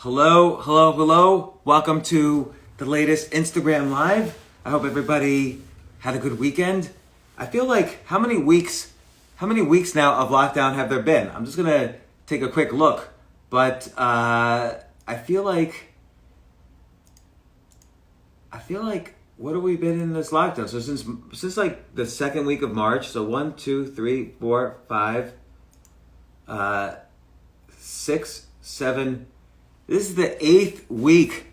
Hello, hello, hello. Welcome to the latest Instagram Live. I hope everybody had a good weekend. I feel like how many weeks now of lockdown have there been? I'm just gonna take a quick look, but I feel like what have we been in this lockdown? So since like the second week of March, so 1, 2, 3, 4, 5, 6, 7. This is the 8th week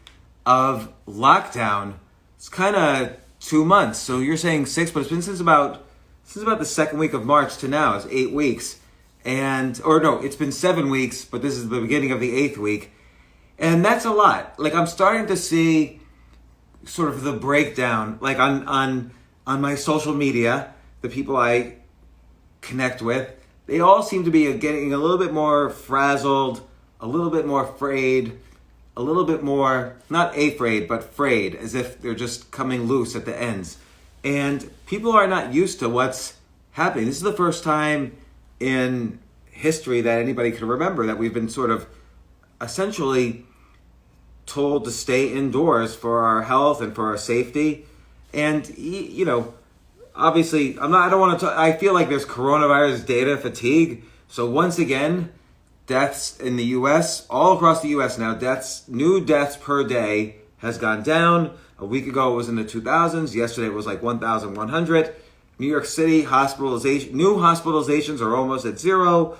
of lockdown. It's kind of 2 months. So you're saying 6, but it's been since about the second week of March to now. It's 8 weeks, it's been 7 weeks, but this is the beginning of the 8th week, and that's a lot. Like I'm starting to see sort of the breakdown, like on my social media, the people I connect with, they all seem to be getting a little bit more frazzled, a little bit more frayed, a little bit more, not afraid, but frayed, as if they're just coming loose at the ends. And people are not used to what's happening. This is the first time in history that anybody can remember that we've been sort of essentially told to stay indoors for our health and for our safety. And, obviously, I feel like there's coronavirus data fatigue. So once again, deaths in the U.S., all across the U.S. now, new deaths per day has gone down. A week ago it was in the 2000s. Yesterday it was like 1,100. New York City new hospitalizations are almost at zero.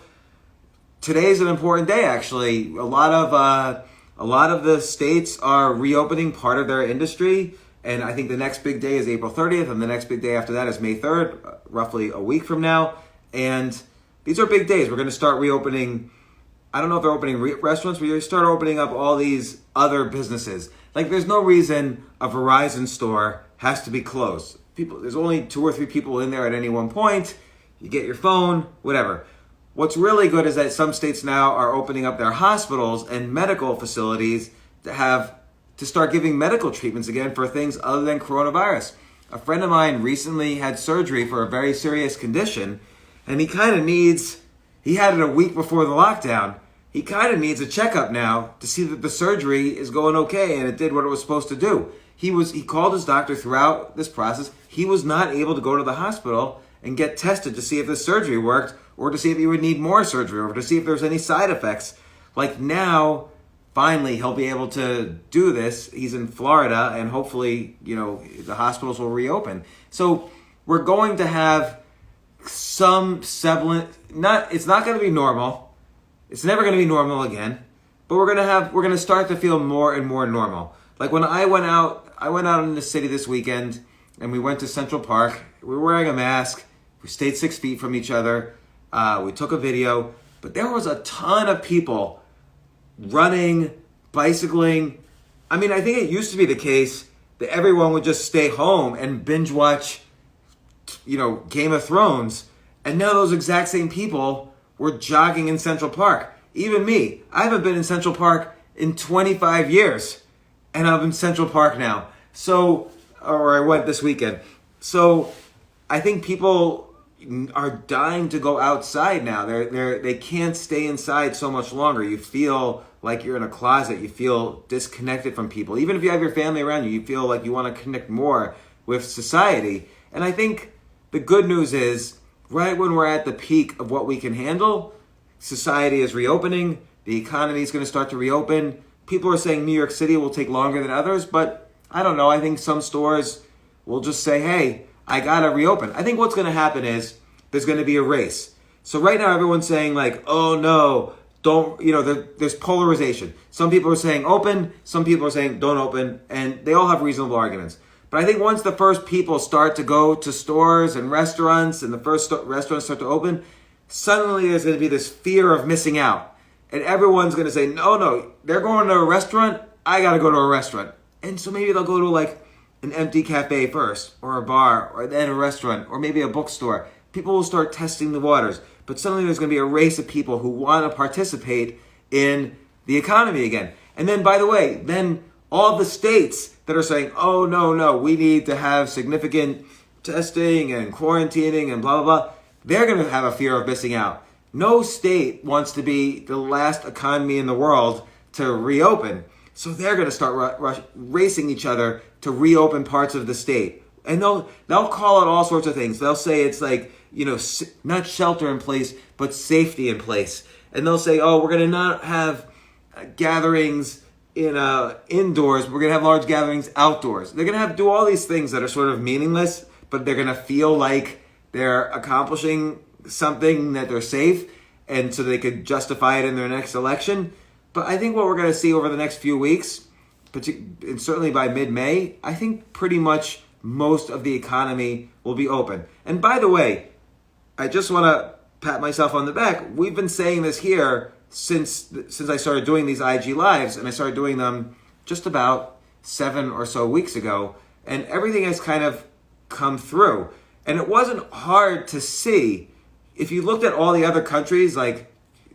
Today's an important day, actually. A lot of the states are reopening part of their industry, and I think the next big day is April 30th, and the next big day after that is May 3rd, roughly a week from now. And these are big days. We're going to start reopening. I don't know if they're opening restaurants, but you start opening up all these other businesses. Like, there's no reason a Verizon store has to be closed. There's only 2 or 3 people in there at any one point. You get your phone, whatever. What's really good is that some states now are opening up their hospitals and medical facilities to start giving medical treatments again for things other than coronavirus. A friend of mine recently had surgery for a very serious condition, and he had it a week before the lockdown. He kind of needs a checkup now to see that the surgery is going okay and it did what it was supposed to do. He called his doctor throughout this process. He was not able to go to the hospital and get tested to see if the surgery worked, or to see if he would need more surgery, or to see if there's any side effects. Like now, finally, he'll be able to do this. He's in Florida, and hopefully, the hospitals will reopen. So we're going to have some semblance. It's not going to be normal. It's never going to be normal again. But we're going to start to feel more and more normal. Like when I went out in the city this weekend, and we went to Central Park. We were wearing a mask. We stayed 6 feet from each other. We took a video, but there was a ton of people running, bicycling. I mean, I think it used to be the case that everyone would just stay home and binge watch, Game of Thrones. And now those exact same people were jogging in Central Park. Even me. I haven't been in Central Park in 25 years. And I'm in Central Park now. Or I went this weekend. So I think people are dying to go outside now. They can't stay inside so much longer. You feel like you're in a closet. You feel disconnected from people. Even if you have your family around you, you feel like you want to connect more with society. And I think the good news is, right when we're at the peak of what we can handle, society is reopening. The economy is going to start to reopen. People are saying New York City will take longer than others, but I don't know. I think some stores will just say, hey, I got to reopen. I think what's going to happen is there's going to be a race. So right now everyone's saying like, oh no, don't, there's polarization. Some people are saying open, some people are saying don't open, and they all have reasonable arguments. But I think once the first people start to go to stores and restaurants and the first restaurants start to open, suddenly there's going to be this fear of missing out. And everyone's going to say, no, they're going to a restaurant, I got to go to a restaurant. And so maybe they'll go to like an empty cafe first, or a bar, or then a restaurant, or maybe a bookstore. People will start testing the waters. But suddenly there's going to be a race of people who want to participate in the economy again. And then, by the way, all the states that are saying, oh, no, we need to have significant testing and quarantining and blah, blah, blah, they're going to have a fear of missing out. No state wants to be the last economy in the world to reopen. So they're going to start racing each other to reopen parts of the state. And they'll call it all sorts of things. They'll say it's like, not shelter in place, but safety in place. And they'll say, oh, we're going to not have gatherings indoors. We're going to have large gatherings outdoors. They're going to do all these things that are sort of meaningless, but they're going to feel like they're accomplishing something, that they're safe, and so they could justify it in their next election. But I think what we're going to see over the next few weeks, and certainly by mid-May, I think pretty much most of the economy will be open. And by the way, I just want to pat myself on the back. We've been saying this here since I started doing these IG Lives, and I started doing them just about 7 or so weeks ago, and everything has kind of come through. And it wasn't hard to see. If you looked at all the other countries like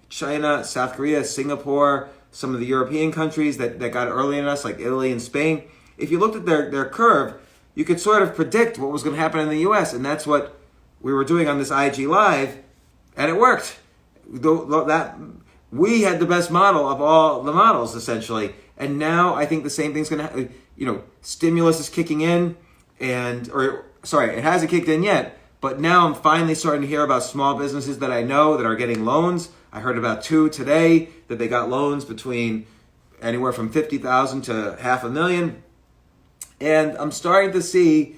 China, South Korea, Singapore, some of the European countries that got early in us, like Italy and Spain, if you looked at their curve, you could sort of predict what was going to happen in the US. And that's what we were doing on this IG Live, and it worked. We had the best model of all the models, essentially. And now I think the same thing's going to happen. Stimulus is kicking in, it hasn't kicked in yet, but now I'm finally starting to hear about small businesses that I know that are getting loans. I heard about 2 today that they got loans between anywhere from $50,000 to $500,000. And I'm starting to see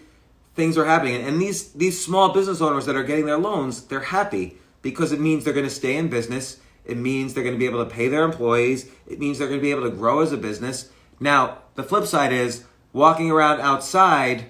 things are happening. And these small business owners that are getting their loans, they're happy because it means they're going to stay in business. It means they're going to be able to pay their employees. It means they're going to be able to grow as a business. Now, the flip side is walking around outside,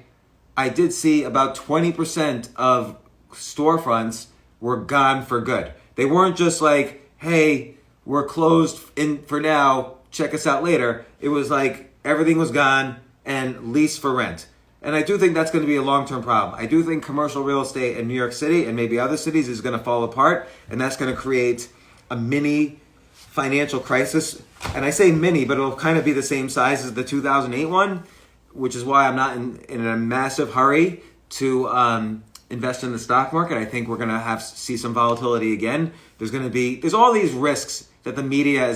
I did see about 20% of storefronts were gone for good. They weren't just like, hey, we're closed for now, check us out later. It was like everything was gone and lease for rent. And I do think that's going to be a long-term problem. I do think commercial real estate in New York City and maybe other cities is going to fall apart, and that's going to create a mini financial crisis. And I say mini, but it'll kind of be the same size as the 2008 one, which is why I'm not in a massive hurry to invest in the stock market. I think we're going to see some volatility again. There's all these risks that the media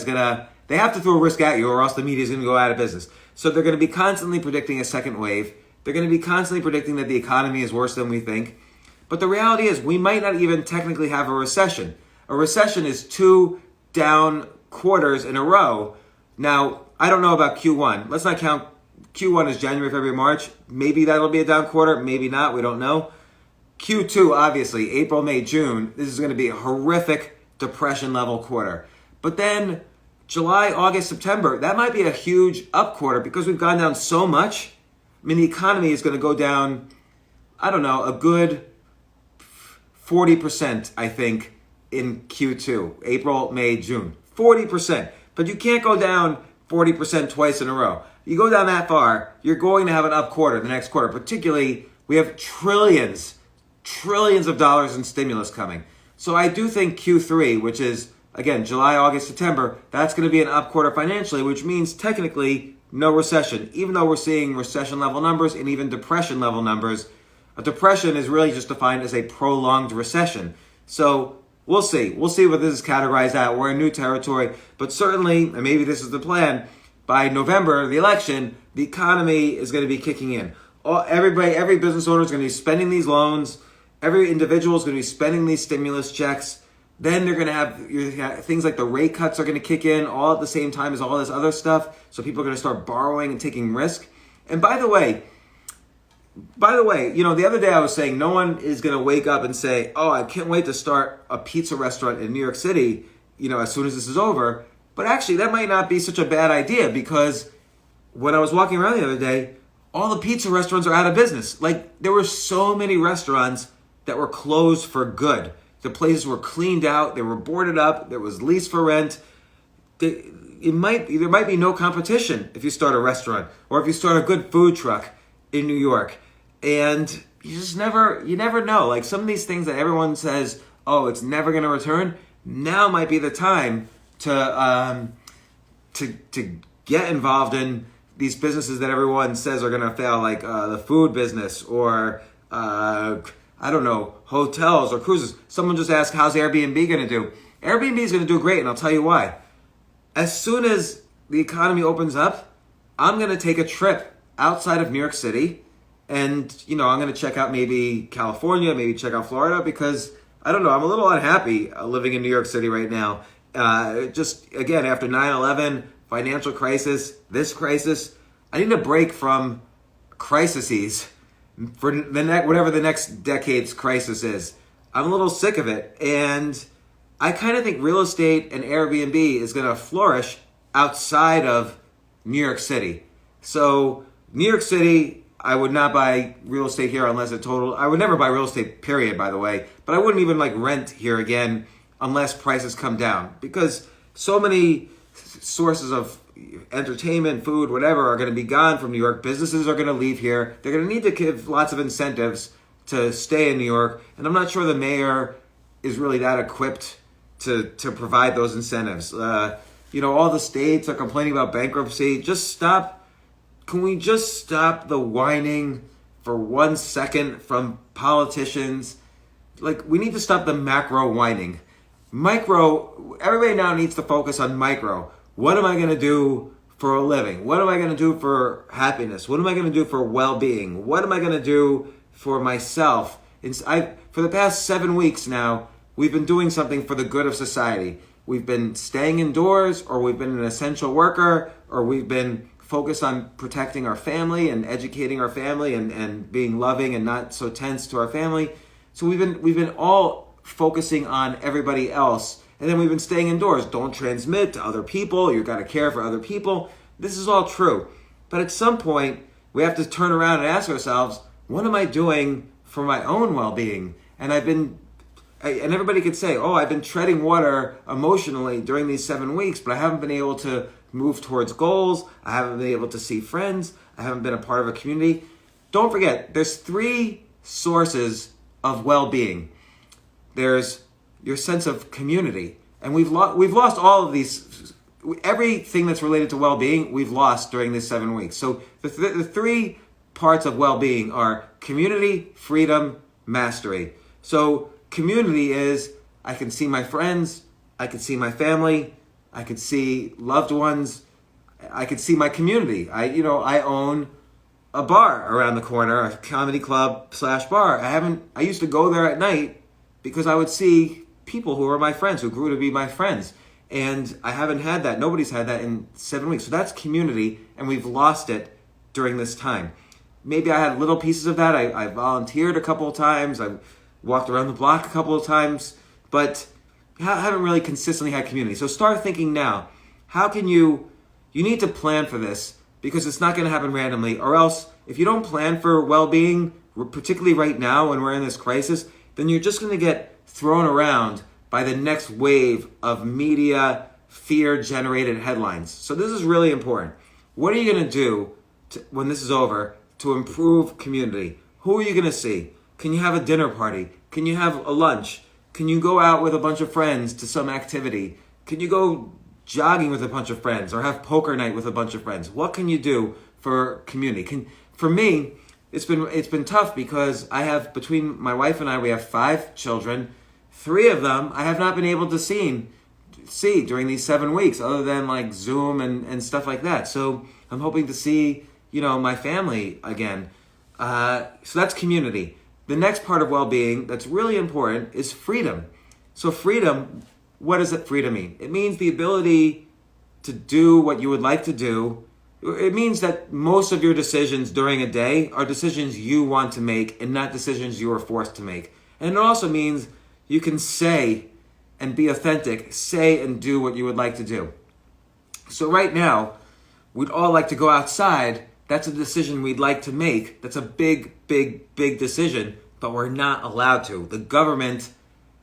they have to throw a risk at you, or else the media is going to go out of business. So they're going to be constantly predicting a second wave. They're going to be constantly predicting that the economy is worse than we think. But the reality is we might not even technically have a recession. A recession is 2 down quarters in a row. Now, I don't know about Q1. Let's not count. Q1 is January, February, March. Maybe that'll be a down quarter. Maybe not. We don't know. Q2, obviously, April, May, June. This is going to be a horrific depression level quarter. But then July, August, September, that might be a huge up quarter because we've gone down so much. I mean, the economy is going to go down, I don't know, a good 40%, I think, in Q2, April, May, June. 40%. But you can't go down 40% twice in a row. You go down that far, you're going to have an up quarter the next quarter. Particularly, we have trillions of dollars in stimulus coming. So I do think Q3, which is, again, July, August, September, that's going to be an up quarter financially, which means technically no recession. Even though we're seeing recession level numbers and even depression level numbers, a depression is really just defined as a prolonged recession. So we'll see. We'll see what this is categorized at. We're in new territory. But certainly, and maybe this is the plan, by November, the election, the economy is going to be kicking in. Every business owner is going to be spending these loans. Every individual is going to be spending these stimulus checks. Then they're going to have things like the rate cuts are going to kick in all at the same time as all this other stuff. So people are going to start borrowing and taking risk. And by the way, the other day I was saying no one is going to wake up and say, oh, I can't wait to start a pizza restaurant in New York City, as soon as this is over. But actually, that might not be such a bad idea because when I was walking around the other day, all the pizza restaurants are out of business. Like, there were so many restaurants that were closed for good. The places were cleaned out. They were boarded up. There was lease for rent. There might be no competition if you start a restaurant or if you start a good food truck in New York. And you never know. Like, some of these things that everyone says, oh, it's never going to return. Now might be the time to get involved in these businesses that everyone says are going to fail, like the food business or I don't know, hotels or cruises. Someone just asked, how's Airbnb going to do? Airbnb is going to do great, and I'll tell you why. As soon as the economy opens up, I'm going to take a trip outside of New York City. And, I'm going to check out maybe California, maybe check out Florida, because, I don't know, I'm a little unhappy living in New York City right now. Just, again, after 9/11, financial crisis, this crisis, I need a break from crises for whatever the next decade's crisis is. I'm a little sick of it. And I kind of think real estate and Airbnb is going to flourish outside of New York City. So New York City, I would not buy real estate here unless I would never buy real estate, period, by the way. But I wouldn't even rent here again unless prices come down, because so many sources of entertainment, food, whatever are going to be gone from New York. Businesses are going to leave here. They're going to need to give lots of incentives to stay in New York. And I'm not sure the mayor is really that equipped to provide those incentives. All the states are complaining about bankruptcy. Can we just stop the whining for 1 second from politicians? We need to stop the macro whining. Micro, everybody now needs to focus on micro. What am I going to do for a living? What am I going to do for happiness? What am I going to do for well-being? What am I going to do for myself? For the past 7 weeks now, we've been doing something for the good of society. We've been staying indoors, or we've been an essential worker, or we've been focused on protecting our family and educating our family and being loving and not so tense to our family. So we've been all focusing on everybody else, and then we've been staying indoors. Don't transmit to other people. You've got to care for other people. This is all true. But at some point, we have to turn around and ask ourselves, what am I doing for my own well-being? And everybody could say, I've been treading water emotionally during these 7 weeks, but I haven't been able to move towards goals. I haven't been able to see friends. I haven't been a part of a community. Don't forget, there's 3 sources of well-being. There's your sense of community. And we've lost all of these. Everything that's related to well-being, we've lost during these 7 weeks. So the 3 parts of well-being are community, freedom, mastery. So community is, I can see my friends, I can see my family, I could see loved ones, I could see my community. I own a bar around the corner, a comedy club / bar. I used to go there at night because I would see people who were my friends, who grew to be my friends. And I haven't had that. Nobody's had that in 7 weeks. So that's community, and we've lost it during this time. Maybe I had little pieces of that. I volunteered a couple of times. I walked around the block a couple of times, but I haven't really consistently had community. So start thinking now, how can you need to plan for this, because it's not going to happen randomly, or else if you don't plan for well-being, particularly right now when we're in this crisis, then you're just going to get thrown around by the next wave of media, fear-generated headlines. So this is really important. What are you going to do when this is over to improve community? Who are you going to see? Can you have a dinner party? Can you have a lunch? Can you go out with a bunch of friends to some activity? Can you go jogging with a bunch of friends, or have poker night with a bunch of friends? What can you do for community? For me, it's been tough, because between my wife and I, we have 5 children. 3 of them I have not been able to see during these 7 weeks, other than Zoom and stuff like that. So I'm hoping to see, my family again. So that's community. The next part of well-being that's really important is freedom. So freedom, what does freedom mean? It means the ability to do what you would like to do. It means that most of your decisions during a day are decisions you want to make and not decisions you are forced to make. And it also means you can say and be authentic, say and do what you would like to do. So right now, we'd all like to go outside. That's a decision we'd like to make. That's a big, big, big decision, but we're not allowed to. The government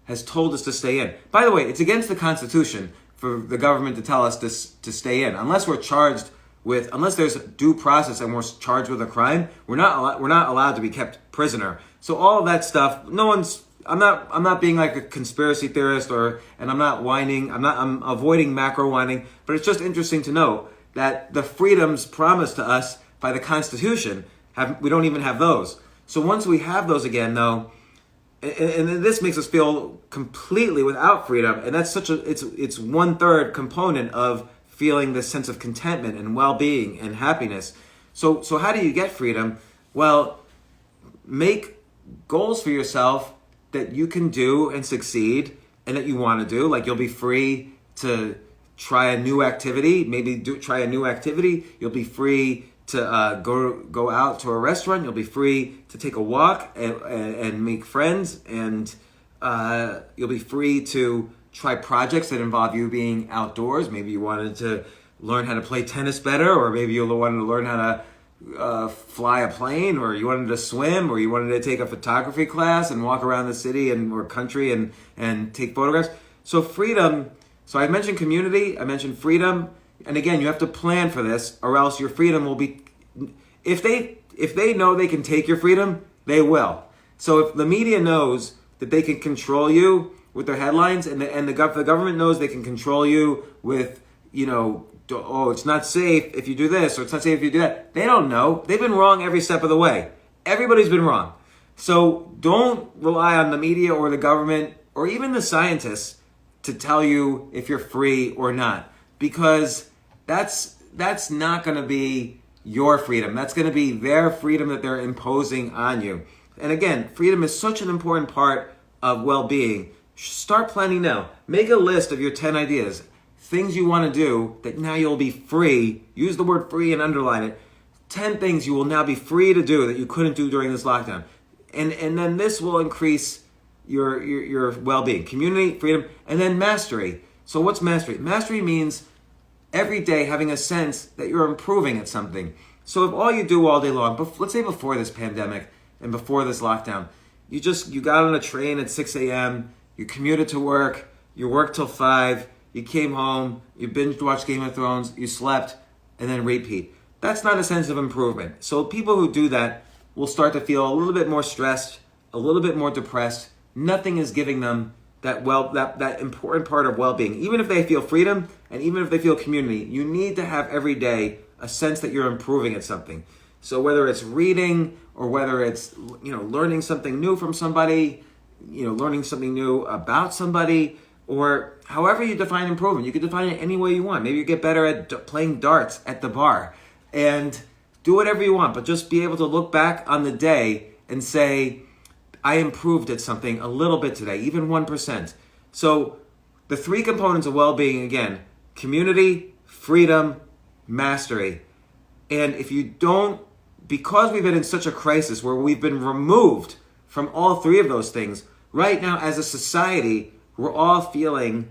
has told us to stay in. By the way, it's against the Constitution for the government to tell us to stay in. Unless there's due process and we're charged with a crime, we're not allowed to be kept prisoner. So all of that stuff, I'm not being like a conspiracy theorist, and I'm not whining. I'm avoiding macro whining, but it's just interesting to know that the freedoms promised to us by the Constitution, we don't even have those. So once we have those again, though, and this makes us feel completely without freedom, and that's it's 1/3 component of feeling this sense of contentment and well-being and happiness. So how do you get freedom? Well, make goals for yourself that you can do and succeed and that you want to do. Like, you'll be free to try a new activity, try a new activity. You'll be free to go out to a restaurant. You'll be free to take a walk and make friends, and you'll be free to try projects that involve you being outdoors. Maybe you wanted to learn how to play tennis better, or maybe you wanted to learn how to fly a plane, or you wanted to swim, or you wanted to take a photography class and walk around the city or country and take photographs. So freedom. So I mentioned community, I mentioned freedom, and again, you have to plan for this, or else your freedom will be, if they know they can take your freedom, they will. So if the media knows that they can control you with their headlines, and the government knows they can control you with, it's not safe if you do this, or it's not safe if you do that, they don't know. They've been wrong every step of the way. Everybody's been wrong. So don't rely on the media or the government or even the scientists to tell you if you're free or not, because that's not going to be your freedom. That's going to be their freedom that they're imposing on you. And again, freedom is such an important part of well-being. Start planning now. Make a list of your 10 ideas, things you want to do that now you'll be free. Use the word free and underline it. 10 things you will now be free to do that you couldn't do during this lockdown. And then this will increase your well-being, community, freedom, and then mastery. So what's mastery? Mastery means every day having a sense that you're improving at something. So if all you do all day long, let's say before this pandemic and before this lockdown, you got on a train at 6 a.m., you commuted to work, you worked till 5, you came home, you binge watched Game of Thrones, you slept, and then repeat. That's not a sense of improvement. So people who do that will start to feel a little bit more stressed, a little bit more depressed. Nothing is giving them that important part of well-being. Even if they feel freedom and even if they feel community, you need to have every day a sense that you're improving at something. So whether it's reading or whether it's learning something new from somebody, learning something new about somebody, or however you define improvement, you can define it any way you want. Maybe you get better at playing darts at the bar, and do whatever you want, but just be able to look back on the day and say, I improved at something a little bit today, even 1%. So the 3 components of well-being, again, community, freedom, mastery. And if you don't, because we've been in such a crisis where we've been removed from all 3 of those things, right now as a society, we're all feeling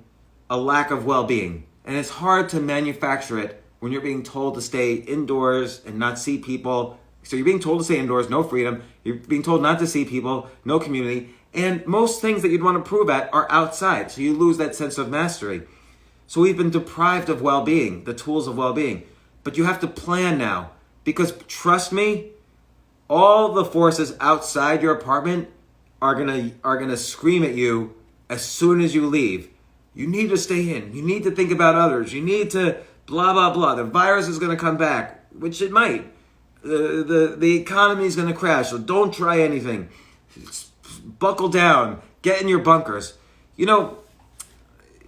a lack of well-being. And it's hard to manufacture it when you're being told to stay indoors and not see people. So you're being told to stay indoors, no freedom. You're being told not to see people, no community. And most things that you'd want to improve at are outside. So you lose that sense of mastery. So we've been deprived of well-being, the tools of well-being. But you have to plan now. Because trust me, all the forces outside your apartment are gonna scream at you as soon as you leave. You need to stay in. You need to think about others. You need to blah, blah, blah. The virus is going to come back, which it might. The economy is going to crash, so don't try anything. Buckle down. Get in your bunkers. You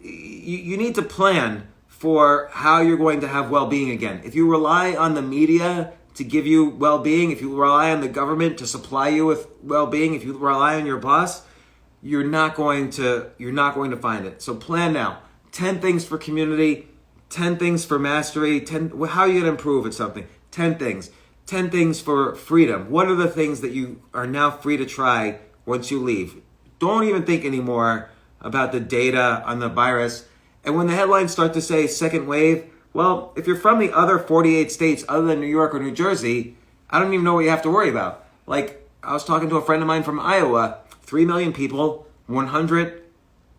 need to plan for how you're going to have well-being again. If you rely on the media to give you well-being, if you rely on the government to supply you with well-being, if you rely on your boss, you're not going to find it. So plan now. 10 things for community, 10 things for mastery, how are you going to improve at something? 10 things. 10 things for freedom. What are the things that you are now free to try once you leave? Don't even think anymore about the data on the virus. And when the headlines start to say second wave, well, if you're from the other 48 states other than New York or New Jersey, I don't even know what you have to worry about. Like, I was talking to a friend of mine from Iowa, 3 million people, 100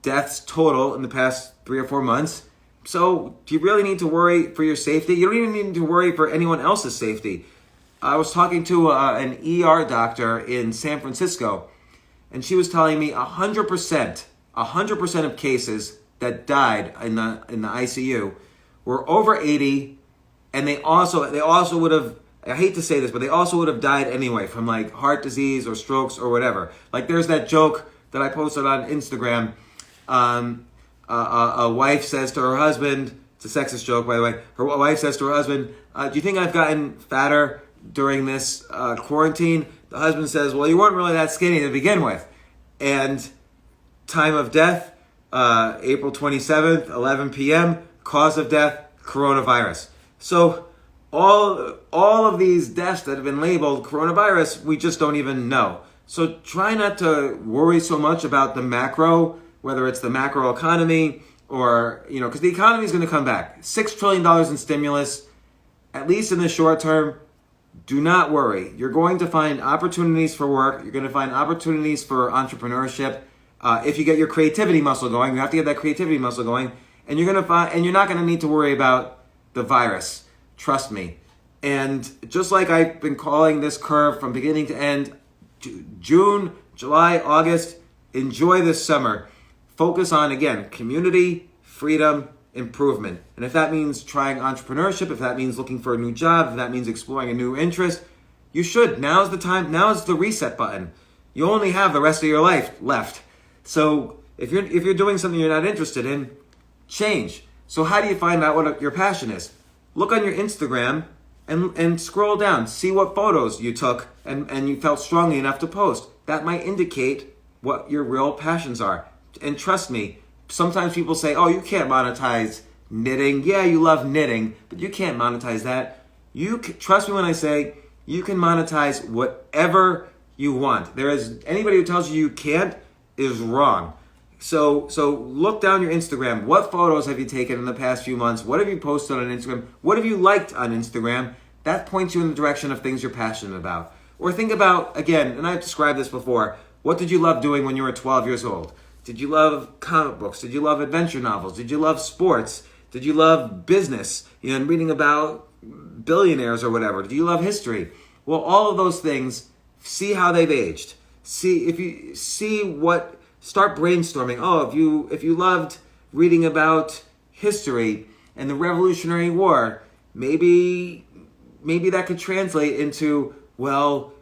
deaths total in the past 3 or 4 months. So do you really need to worry for your safety? You don't even need to worry for anyone else's safety. I was talking to an ER doctor in San Francisco, and she was telling me 100% of cases that died in the ICU were over 80, and they also would have, I hate to say this, but they also would have died anyway from like heart disease or strokes or whatever. Like there's that joke that I posted on Instagram. A wife says to her husband, It's a sexist joke, by the way. Her wife says to her husband, do you think I've gotten fatter during this quarantine? The husband says, well, you weren't really that skinny to begin with. And time of death, April 27th, 11 p.m. Cause of death, coronavirus. So all of these deaths that have been labeled coronavirus, we just don't even know. So try not to worry so much about the macro, whether it's the macro economy or, because the economy is going to come back. $6 trillion in stimulus, at least in the short term. Do not worry. You're going to find opportunities for work. You're going to find opportunities for entrepreneurship. If you get your creativity muscle going, you have to get that creativity muscle going, and you're not going to need to worry about the virus. Trust me. And just like I've been calling this curve from beginning to end, June, July, August, enjoy this summer. Focus on, again, community, freedom, improvement. And if that means trying entrepreneurship, if that means looking for a new job, if that means exploring a new interest, you should. Now's the time. Now's the reset button. You only have the rest of your life left. So if you're doing something you're not interested in, change. So how do you find out what your passion is? Look on your Instagram and scroll down. See what photos you took and you felt strongly enough to post. That might indicate what your real passions are. And trust me, sometimes people say, oh, you can't monetize knitting. Yeah, you love knitting, but you can't monetize that. Trust me when I say you can monetize whatever you want. Anybody who tells you can't is wrong. So look down your Instagram. What photos have you taken in the past few months? What have you posted on Instagram? What have you liked on Instagram? That points you in the direction of things you're passionate about. Or think about, again, and I've described this before, what did you love doing when you were 12 years old? Did you love comic books? Did you love adventure novels? Did you love sports? Did you love business? And reading about billionaires or whatever. Did you love history? Well, all of those things, see how they've aged. Start brainstorming. Oh, if you loved reading about history and the Revolutionary War, maybe that could translate into, well,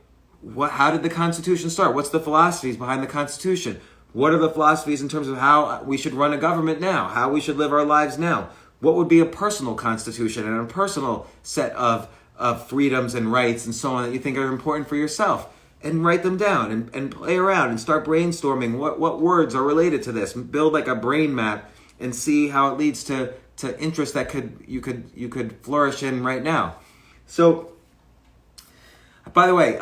how did the Constitution start? What's the philosophies behind the Constitution? What are the philosophies in terms of how we should run a government now? How we should live our lives now? What would be a personal constitution and a personal set of freedoms and rights and so on that you think are important for yourself? And write them down and play around and start brainstorming what words are related to this. Build like a brain map and see how it leads to interests that you could flourish in right now. So, by the way,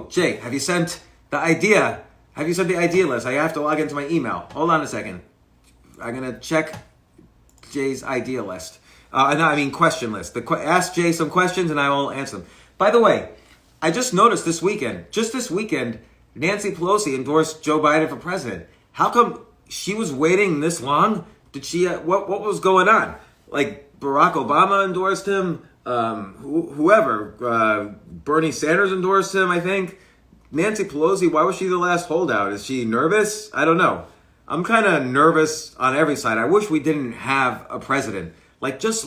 Jay, have you sent the idea? Have you sent the idea list? I have to log into my email. Hold on a second. I'm gonna check Jay's idea list. Question list. Ask Jay some questions and I will answer them. By the way, I just noticed this weekend, Nancy Pelosi endorsed Joe Biden for president. How come she was waiting this long? Did she? What was going on? Like Barack Obama endorsed him. Whoever, Bernie Sanders endorsed him, I think. Nancy Pelosi, why was she the last holdout? Is she nervous? I don't know. I'm kind of nervous on every side. I wish we didn't have a president. Like, just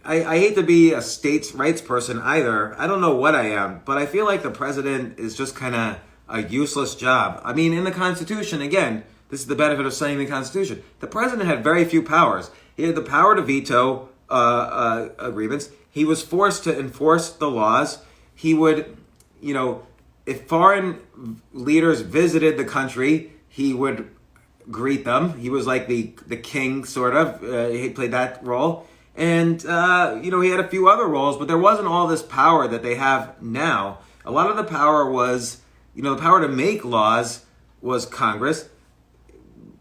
I hate to be a states' rights person either. I don't know what I am, but I feel like the president is just kind of a useless job. I mean, in the Constitution, again, this is the benefit of studying the Constitution. The president had very few powers. He had the power to veto agreements. He was forced to enforce the laws. He would, if foreign leaders visited the country, he would greet them. He was like the king, sort of. He played that role. And, he had a few other roles, but there wasn't all this power that they have now. A lot of the power was, the power to make laws was Congress.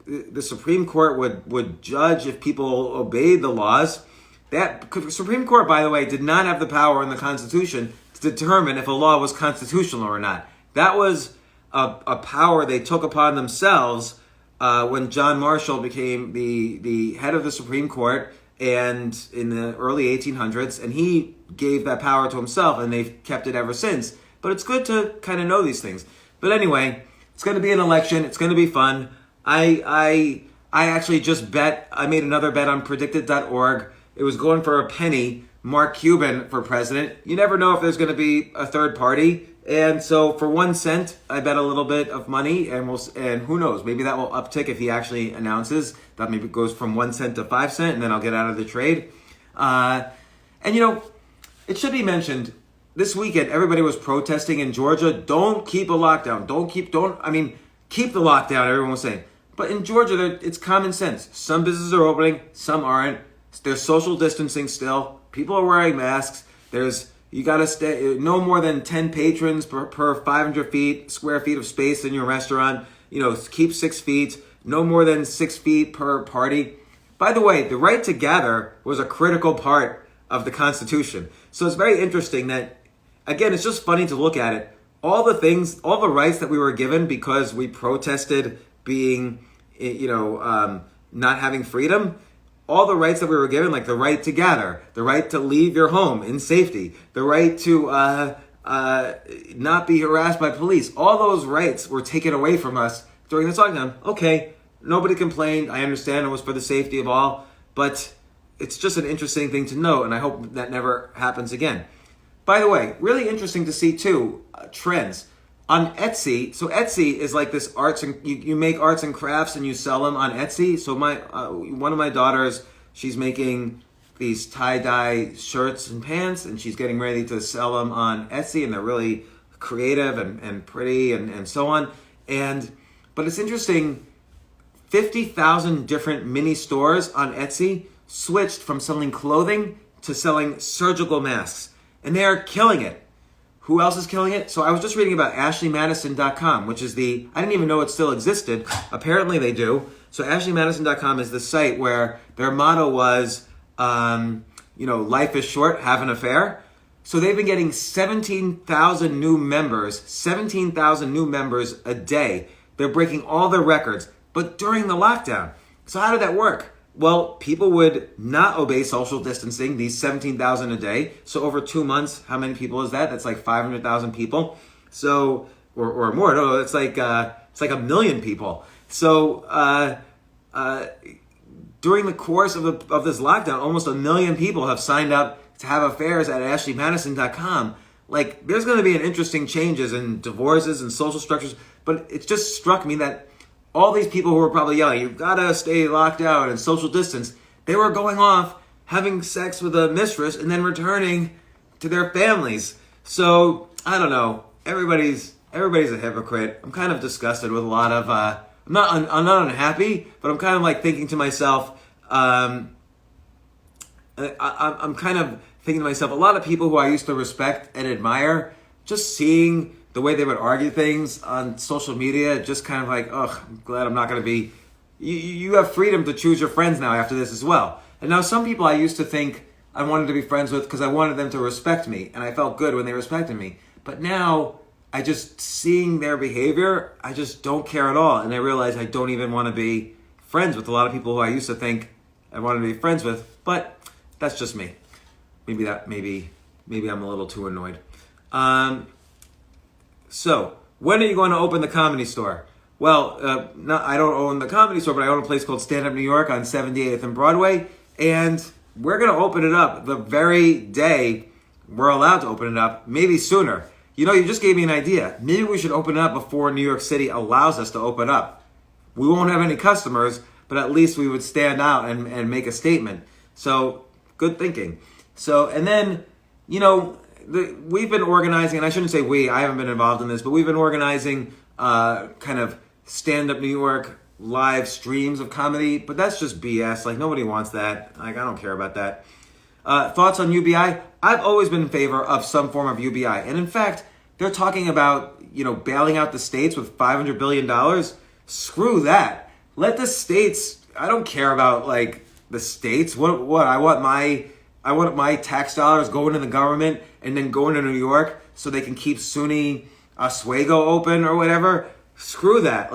The Supreme Court would judge if people obeyed the laws. That Supreme Court, by the way, did not have the power in the Constitution to determine if a law was constitutional or not. That was a power they took upon themselves when John Marshall became the head of the Supreme Court and in the early 1800s, and he gave that power to himself, and they've kept it ever since. But it's good to kind of know these things. But anyway, it's going to be an election. It's going to be fun. I actually just I made another bet on predicted.org. It was going for a penny. Mark Cuban for president. You never know if there's going to be a third party. And so for 1 cent, I bet a little bit of money, and who knows, maybe that will uptick if he actually announces that maybe it goes from 1 cent to 5 cent, and then I'll get out of the trade. And it should be mentioned, this weekend everybody was protesting in Georgia. Don't keep a lockdown. Keep the lockdown, everyone was saying. But in Georgia, it's common sense. Some businesses are opening, some aren't. There's social distancing still. People are wearing masks. You got to stay no more than 10 patrons per 500 square feet of space in your restaurant. Keep 6 feet. No more than 6 feet per party. By the way, the right to gather was a critical part of the Constitution. So it's very interesting that, again, it's just funny to look at it. All the rights that we were given because we protested being, not having freedom. All the rights that we were given, like the right to gather, the right to leave your home in safety, the right to not be harassed by police, all those rights were taken away from us during this lockdown. Okay, nobody complained. I understand it was for the safety of all, but it's just an interesting thing to note, and I hope that never happens again. By the way, really interesting to see too, trends. On Etsy, so Etsy is like this you make arts and crafts and you sell them on Etsy. So one of my daughters, she's making these tie-dye shirts and pants, and she's getting ready to sell them on Etsy, and they're really creative and pretty and so on. But it's interesting, 50,000 different mini stores on Etsy switched from selling clothing to selling surgical masks, and they are killing it. Who else is killing it? So I was just reading about ashleymadison.com, which is I didn't even know it still existed. Apparently they do. So ashleymadison.com is the site where their motto was, life is short, have an affair. So they've been getting 17,000 new members a day. They're breaking all their records, but during the lockdown. So how did that work? Well, people would not obey social distancing, these 17,000 a day. So over 2 months, how many people is that? That's like 500,000 people. So, or more. No, it's like 1 million people. So, during the course of this lockdown, almost 1 million people have signed up to have affairs at ashleymadison.com. Like, there's going to be an interesting changes in divorces and social structures. But it just struck me that all these people who were probably yelling, you've got to stay locked out and social distance, they were going off, having sex with a mistress, and then returning to their families. So, I don't know. Everybody's a hypocrite. I'm kind of disgusted with a lot of, I'm not unhappy, but I'm kind of like thinking to myself, I'm kind of thinking to myself, a lot of people who I used to respect and admire, just seeing the way they would argue things on social media, just kind of like, I'm glad I'm not going to be... You have freedom to choose your friends now after this as well. And now some people I used to think I wanted to be friends with because I wanted them to respect me, and I felt good when they respected me. But now, seeing their behavior, I just don't care at all. And I realize I don't even want to be friends with a lot of people who I used to think I wanted to be friends with. But that's just me. Maybe I'm a little too annoyed. So, when are you going to open the Comedy Store? Well, I don't own the Comedy Store, but I own a place called Stand Up New York on 78th and Broadway, and we're going to open it up the very day we're allowed to open it up, maybe sooner. You just gave me an idea. Maybe we should open it up before New York City allows us to open up. We won't have any customers, but at least we would stand out and make a statement. So, good thinking. So, and then, we've been organizing, and I shouldn't say we, I haven't been involved in this, but we've been organizing kind of stand-up New York live streams of comedy, but that's just BS. Like, nobody wants that. Like, I don't care about that. Thoughts on UBI? I've always been in favor of some form of UBI. And in fact, they're talking about, bailing out the states with $500 billion. Screw that. Let the states, I don't care about, the states. What? I want my tax dollars going to the government and then going to New York so they can keep SUNY Oswego open or whatever. Screw that.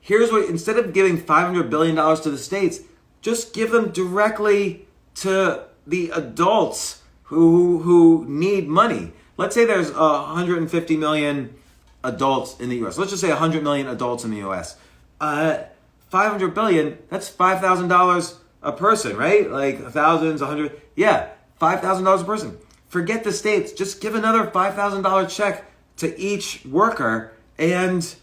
Here's what, instead of giving $500 billion to the states, just give them directly to the adults who need money. Let's say there's 150 million adults in the U.S. Let's just say 100 million adults in the U.S. 500 billion, that's $5,000 a person, right? Thousands, 100, yeah, $5,000 a person. Forget the states. Just give another $5,000 check to each worker, and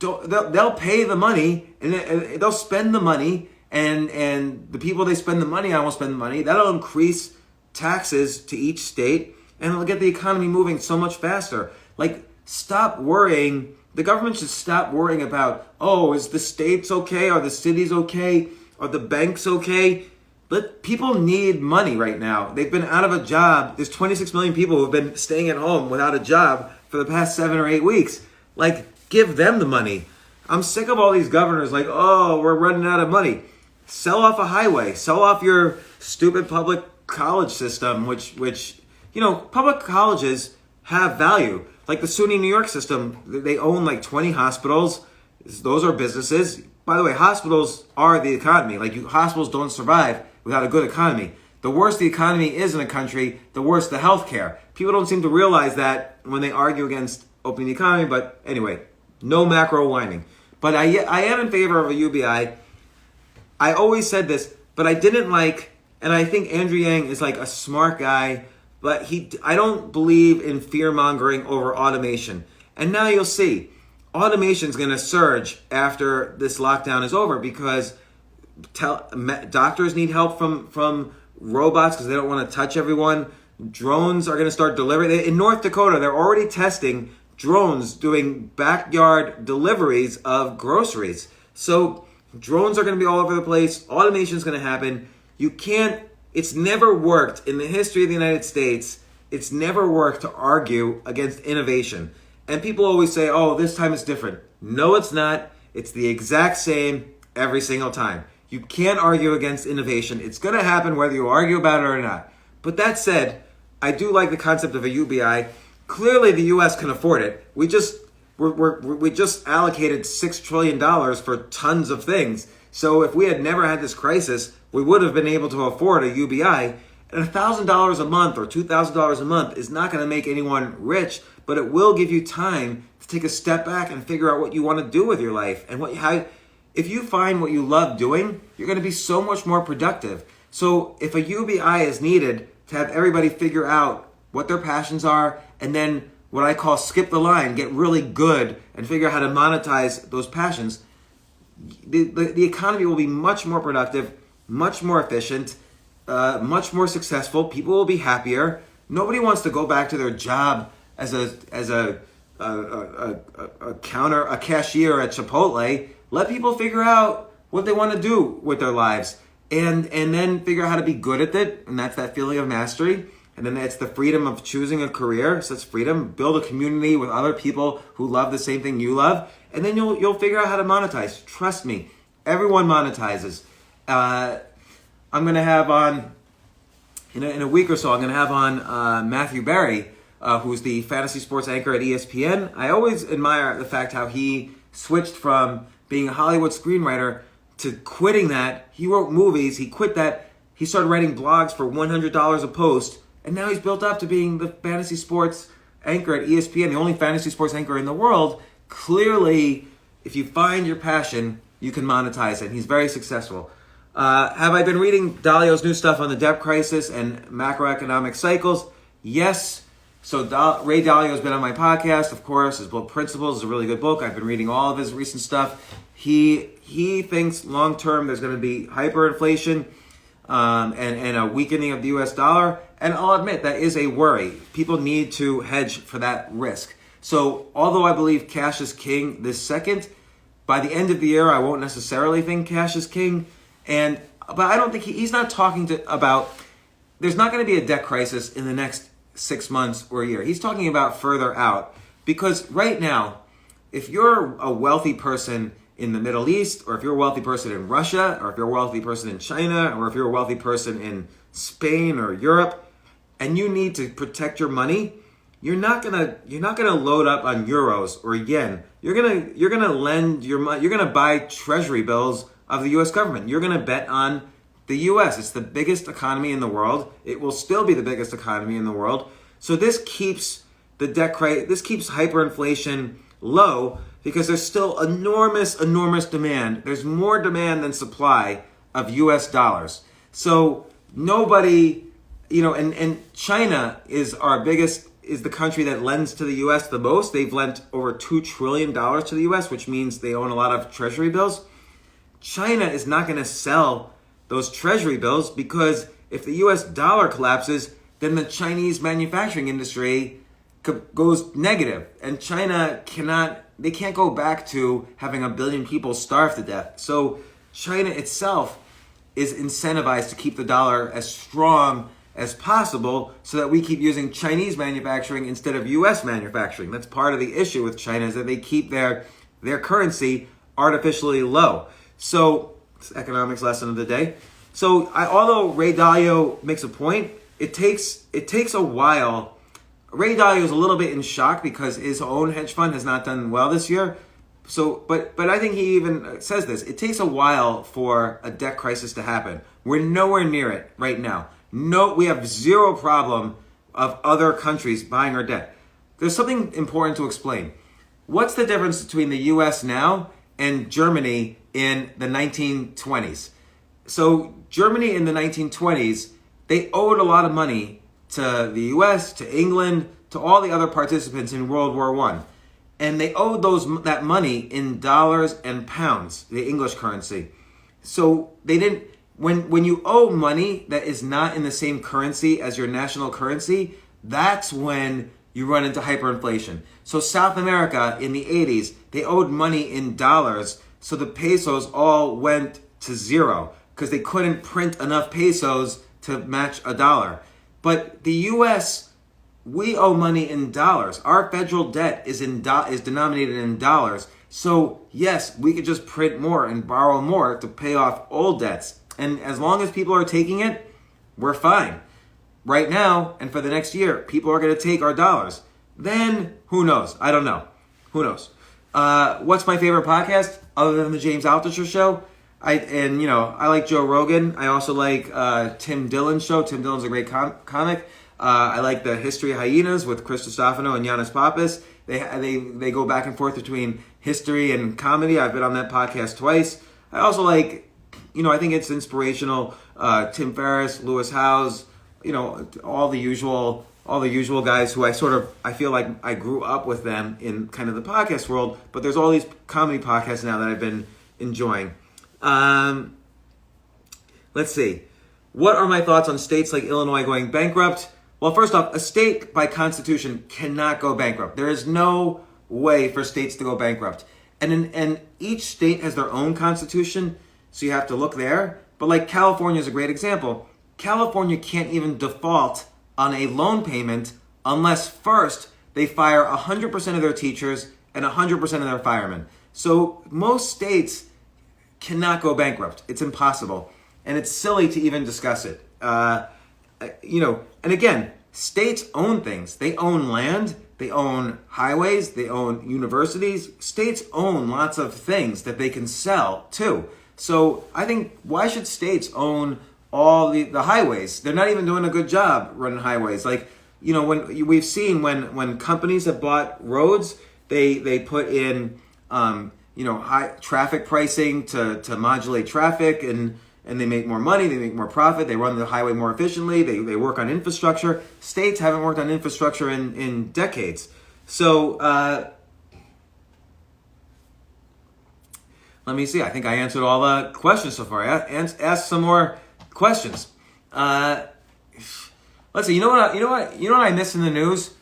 they'll pay the money, and they'll spend the money, and the people they spend the money on will spend the money. That'll increase taxes to each state, and it'll get the economy moving so much faster. Like, stop worrying. The government should stop worrying about, oh, is the states okay? Are the cities okay? Are the banks okay? But people need money right now. They've been out of a job. There's 26 million people who have been staying at home without a job for the past 7 or 8 weeks. Like, give them the money. I'm sick of all these governors like, oh, we're running out of money. Sell off a highway. Sell off your stupid public college system, which public colleges have value. Like the SUNY New York system, they own like 20 hospitals. Those are businesses. By the way, hospitals are the economy. Like, hospitals don't survive without a good economy. The worse the economy is in a country, the worse the healthcare. People don't seem to realize that when they argue against opening the economy. But anyway, no macro whining. But I am in favor of a UBI. I always said this, but I didn't like, and I think Andrew Yang is like a smart guy, but I don't believe in fear-mongering over automation. And now you'll see, automation is going to surge after this lockdown is over, because doctors need help from robots because they don't want to touch everyone. Drones are going to start delivering. In North Dakota, they're already testing drones doing backyard deliveries of groceries. So drones are going to be all over the place. Automation is going to happen. It's never worked in the history of the United States. It's never worked to argue against innovation. And people always say, oh, this time it's different. No, it's not. It's the exact same every single time. You can't argue against innovation. It's going to happen whether you argue about it or not. But that said, I do like the concept of a UBI. Clearly, the U.S. can afford it. We just allocated $6 trillion for tons of things. So if we had never had this crisis, we would have been able to afford a UBI. And $1,000 a month or $2,000 a month is not going to make anyone rich, but it will give you time to take a step back and figure out what you want to do with your life. And if you find what you love doing, you're going to be so much more productive. So if a UBI is needed to have everybody figure out what their passions are, and then what I call skip the line, get really good and figure out how to monetize those passions, the economy will be much more productive, much more efficient, much more successful. People will be happier. Nobody wants to go back to their job as a cashier at Chipotle. Let people figure out what they want to do with their lives, and then figure out how to be good at it. And that's that feeling of mastery. And then it's the freedom of choosing a career. So it's freedom. Build a community with other people who love the same thing you love. And then you'll figure out how to monetize. Trust me, everyone monetizes. I'm going to have on, in a week or so, I'm going to have on Matthew Berry, who's the fantasy sports anchor at ESPN. I always admire the fact how he switched from being a Hollywood screenwriter to quitting that. He wrote movies. He quit that. He started writing blogs for $100 a post. And now he's built up to being the fantasy sports anchor at ESPN, the only fantasy sports anchor in the world. Clearly, if you find your passion, you can monetize it. He's very successful. Have I been reading Dalio's new stuff on the debt crisis and macroeconomic cycles? Yes. So Ray Dalio's been on my podcast, of course. His book Principles is a really good book. I've been reading all of his recent stuff. He thinks long-term there's going to be hyperinflation and a weakening of the U.S. dollar. And I'll admit, that is a worry. People need to hedge for that risk. So although I believe cash is king this second, by the end of the year, I won't necessarily think cash is king. But I don't think he's not talking about, there's not going to be a debt crisis in the next 6 months or a year. He's talking about further out. Because right now, if you're a wealthy person in the Middle East, or if you're a wealthy person in Russia, or if you're a wealthy person in China, or if you're a wealthy person in Spain or Europe, and you need to protect your money, you're not gonna load up on euros or yen. You're gonna lend your money. You're gonna buy treasury bills of the U.S. government. You're gonna bet on the U.S. It's the biggest economy in the world. It will still be the biggest economy in the world. So this keeps this keeps hyperinflation low because there's still enormous demand. There's more demand than supply of U.S. dollars. So nobody, and China is our biggest is the country that lends to the U.S. the most. They've lent over $2 trillion to the U.S., which means they own a lot of treasury bills. China is not going to sell those treasury bills because if the U.S. dollar collapses, then the Chinese manufacturing industry goes negative. And China can't go back to having 1 billion people starve to death. So China itself is incentivized to keep the dollar as strong as possible so that we keep using Chinese manufacturing instead of U.S. manufacturing. That's part of the issue with China, is that they keep their currency artificially low. So, it's economics lesson of the day. So, although Ray Dalio makes a point, it takes a while. Ray Dalio is a little bit in shock because his own hedge fund has not done well this year. So, but I think he even says this. It takes a while for a debt crisis to happen. We're nowhere near it right now. No, we have zero problem of other countries buying our debt. There's something important to explain. What's the difference between the U.S. now and Germany in the 1920s? So Germany in the 1920s, they owed a lot of money to the U.S., to England, to all the other participants in World War I. And they owed that money in dollars and pounds, the English currency. So they didn't. When you owe money that is not in the same currency as your national currency, that's when you run into hyperinflation. So South America in the 80s, they owed money in dollars, so the pesos all went to zero because they couldn't print enough pesos to match a dollar. But the U.S., we owe money in dollars. Our federal debt is denominated in dollars. So yes, we could just print more and borrow more to pay off old debts. And as long as people are taking it, we're fine. Right now, and for the next year, people are going to take our dollars. Then, who knows? I don't know. Who knows? What's my favorite podcast other than the James Altucher show? I like Joe Rogan. I also like Tim Dillon's show. Tim Dillon's a great comic. I like the History of Hyenas with Chris Stefano and Giannis Pappas. They go back and forth between history and comedy. I've been on that podcast twice. I also like, I think it's inspirational. Tim Ferriss, Lewis Howes, all the usual guys who I feel like I grew up with them in kind of the podcast world. But there's all these comedy podcasts now that I've been enjoying. Let's see. What are my thoughts on states like Illinois going bankrupt? Well, first off, a state by constitution cannot go bankrupt. There is no way for states to go bankrupt. And each state has their own constitution, so you have to look there. But like California is a great example. California can't even default on a loan payment unless first they fire 100% of their teachers and 100% of their firemen. So most states cannot go bankrupt. It's impossible. And it's silly to even discuss it. And again, states own things. They own land, they own highways, they own universities. States own lots of things that they can sell too. So I think, why should states own all the highways? They're not even doing a good job running highways. Like, when we've seen when companies have bought roads, they put in high traffic pricing to modulate traffic, and they make more money, they make more profit, they run the highway more efficiently, they work on infrastructure. States haven't worked on infrastructure in decades. So let me see. I think I answered all the questions so far. Ask some more questions. Let's see. You know what I missed in the news?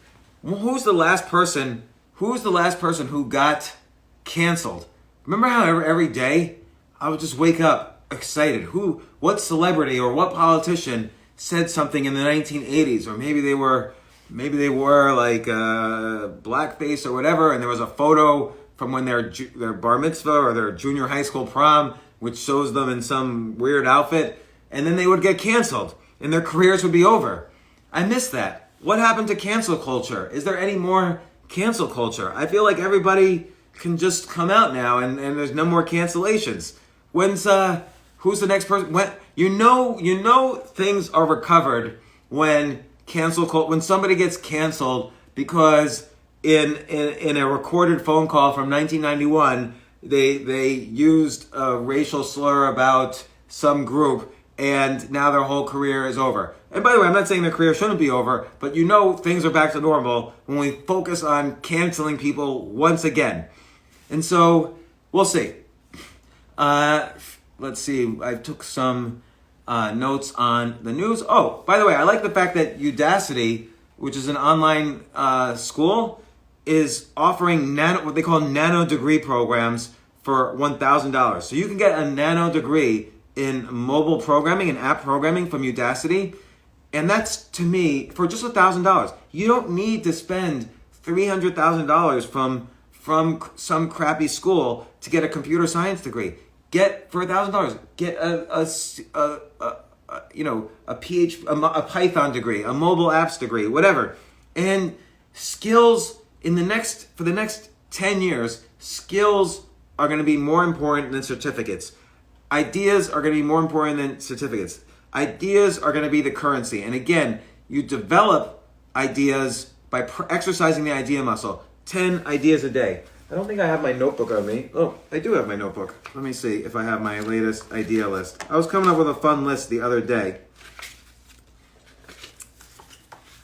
Who's the last person who got canceled? Remember how every day I would just wake up excited. What celebrity or what politician said something in the 1980s, or maybe they were like blackface or whatever, and there was a photo from when their bar mitzvah or their junior high school prom, which shows them in some weird outfit, and then they would get canceled and their careers would be over. I miss that. What happened to cancel culture? Is there any more cancel culture? I feel like everybody can just come out now and there's no more cancellations. Who's the next person? When things are recovered when somebody gets canceled because in a recorded phone call from 1991 they used a racial slur about some group and now their whole career is over. And by the way, I'm not saying their career shouldn't be over, but things are back to normal when we focus on canceling people once again. And so we'll see. Let's see. I took some notes on the news. Oh, by the way, I like the fact that Udacity, which is an online school, is offering what they call nano degree programs for $1,000. So you can get a nano degree in mobile programming and app programming from Udacity. And that's, to me, for just $1,000. You don't need to spend $300,000 from some crappy school to get a computer science degree. For $1,000, get a Python degree, a mobile apps degree, whatever. And skills for the next 10 years, skills are going to be more important than certificates. Ideas are going to be more important than certificates. Ideas are going to be the currency. And again, you develop ideas by exercising the idea muscle. 10 ideas a day. I don't think I have my notebook on me. Oh, I do have my notebook. Let me see if I have my latest idea list. I was coming up with a fun list the other day.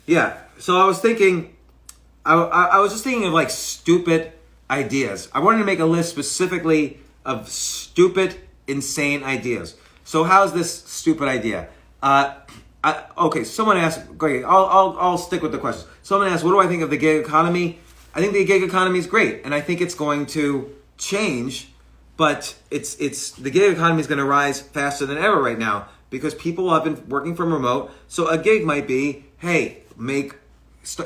Yeah, so I was thinking, I was just thinking of like stupid ideas. I wanted to make a list specifically of stupid, insane ideas. So how's this stupid idea? Okay, someone asked, great, I'll stick with the questions. Someone asked, what do I think of the gig economy? I think the gig economy is great, and I think it's going to change, but the gig economy is going to rise faster than ever right now because people have been working from remote. So a gig might be, hey,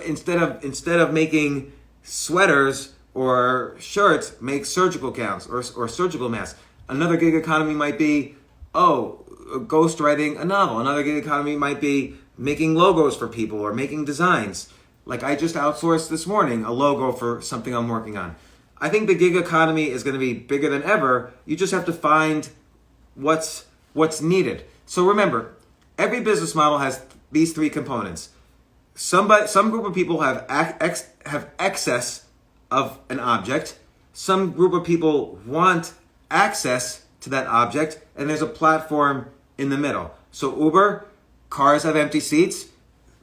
instead of making sweaters or shirts, make surgical gowns or surgical masks. Another gig economy might be, ghostwriting a novel. Another gig economy might be making logos for people or making designs. Like I just outsourced this morning a logo for something I'm working on. I think the gig economy is going to be bigger than ever. You just have to find what's needed. So remember, every business model has these three components. Some group of people have excess of an object. Some group of people want access to that object, and there's a platform in the middle. So Uber, cars have empty seats.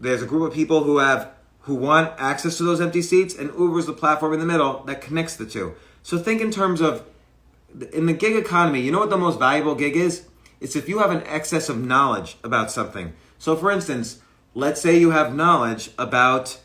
There's a group of people who want access to those empty seats, and Uber's the platform in the middle that connects the two. So think in terms of, in the gig economy, you know what the most valuable gig is? It's if you have an excess of knowledge about something. So for instance, let's say you have knowledge about,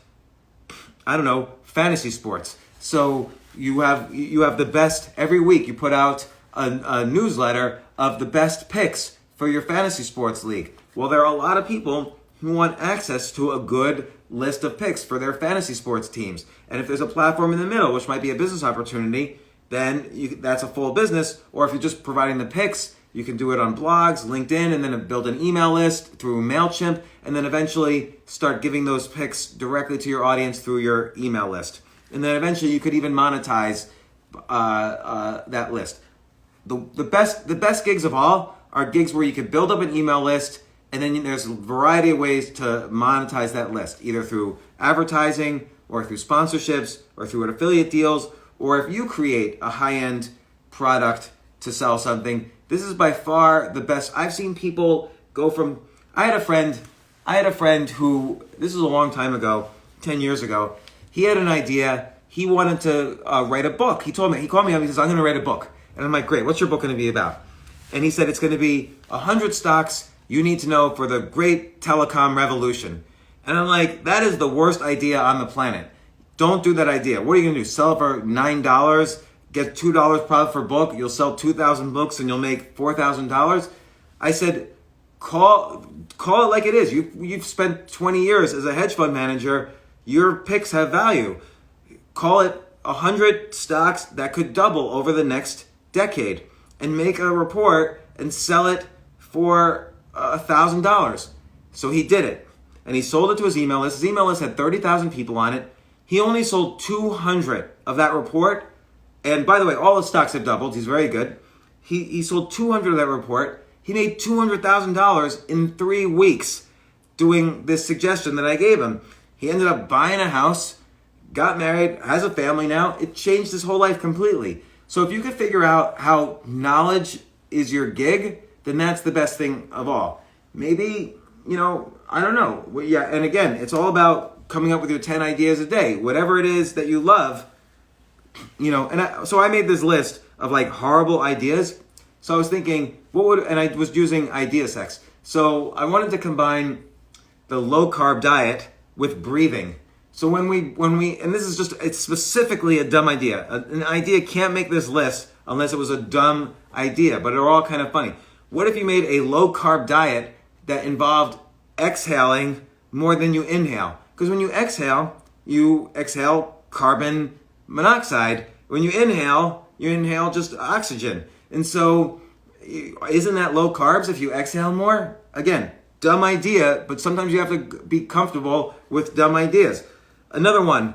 fantasy sports. So you have the best, every week you put out a newsletter of the best picks for your fantasy sports league. Well, there are a lot of people who want access to a good list of picks for their fantasy sports teams. And if there's a platform in the middle, which might be a business opportunity, then that's a full business. Or if you're just providing the picks, you can do it on blogs, LinkedIn, and then build an email list through MailChimp, and then eventually start giving those picks directly to your audience through your email list. And then eventually you could even monetize that list. The best gigs of all are gigs where you can build up an email list, and then there's a variety of ways to monetize that list, either through advertising or through sponsorships or through affiliate deals, or if you create a high-end product to sell something. This is by far the best. I've seen people go from, I had a friend who, this is a long time ago, 10 years ago, he had an idea. He wanted to write a book. He called me up, he says, I'm going to write a book. And I'm like, great, what's your book going to be about? And he said, it's going to be 100 stocks you need to know for the great telecom revolution. And I'm like, that is the worst idea on the planet. Don't do that idea. What are you going to do? Sell it for $9? Get $2 profit per book? You'll sell 2,000 books and you'll make $4,000? I said, call it like it is. You've spent 20 years as a hedge fund manager. Your picks have value. Call it 100 stocks that could double over the next decade, and make a report and sell it for $1,000. So he did it, and he sold it to his email list. His email list had 30,000 people on it. He only sold 200 of that report. And by the way, all his stocks have doubled. He's very good. He sold 200 of that report. He made $200,000 in 3 weeks doing this suggestion that I gave him. He ended up buying a house, got married, has a family now. It changed his whole life completely. So if you could figure out how knowledge is your gig, then that's the best thing of all. Maybe, I don't know. Well, yeah, and again, it's all about coming up with your 10 ideas a day. Whatever it is that you love, so I made this list of like horrible ideas. So I was thinking, and I was using idea sex. So I wanted to combine the low carb diet with breathing. So when we, and this is just, it's specifically a dumb idea. An idea can't make this list unless it was a dumb idea, but they're all kind of funny. What if you made a low carb diet that involved exhaling more than you inhale? Because when you exhale carbon monoxide. When you inhale just oxygen. And so isn't that low carbs if you exhale more? Again, dumb idea, but sometimes you have to be comfortable with dumb ideas. Another one,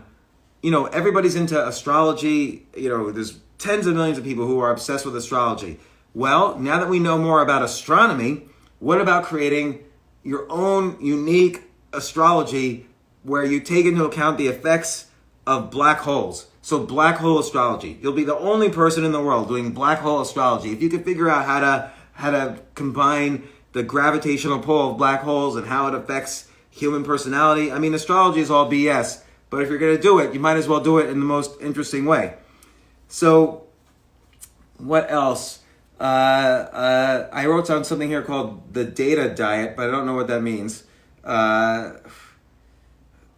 everybody's into astrology. There's tens of millions of people who are obsessed with astrology. Well, now that we know more about astronomy, what about creating your own unique astrology where you take into account the effects of black holes? So black hole astrology. You'll be the only person in the world doing black hole astrology. If you could figure out how to combine the gravitational pull of black holes and how it affects human personality. I mean, astrology is all BS, but if you're going to do it, you might as well do it in the most interesting way. So what else? I wrote down something here called the data diet, but I don't know what that means. I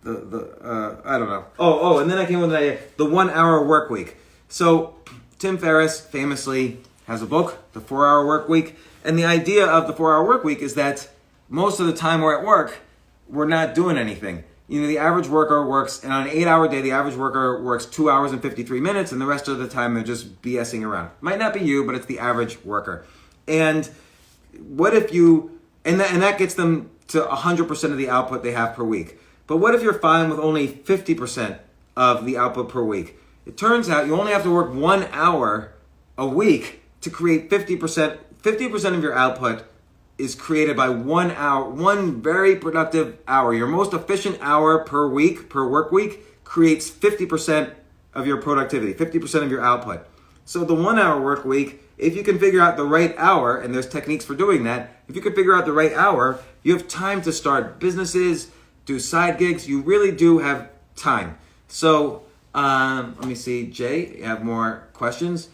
don't know. And then I came with an idea, the 1 hour work week. So Tim Ferriss famously has a book, The 4 Hour Work Week. And the idea of the 4 hour work week is that most of the time we're at work, we're not doing anything. The average worker works, and on an 8 hour day, the average worker works 2 hours and 53 minutes, and the rest of the time they're just BSing around. Might not be you, but it's the average worker. And what if and that gets them to 100% of the output they have per week. But what if you're fine with only 50% of the output per week? It turns out you only have to work 1 hour a week to create 50%. 50% of your output is created by 1 hour, one very productive hour. Your most efficient hour per work week, creates 50% of your productivity, 50% of your output. So the 1 hour work week, if you can figure out the right hour, and there's techniques for doing that, if you can figure out the right hour, you have time to start businesses, do side gigs. You really do have time. So let me see, Jay, you have more questions?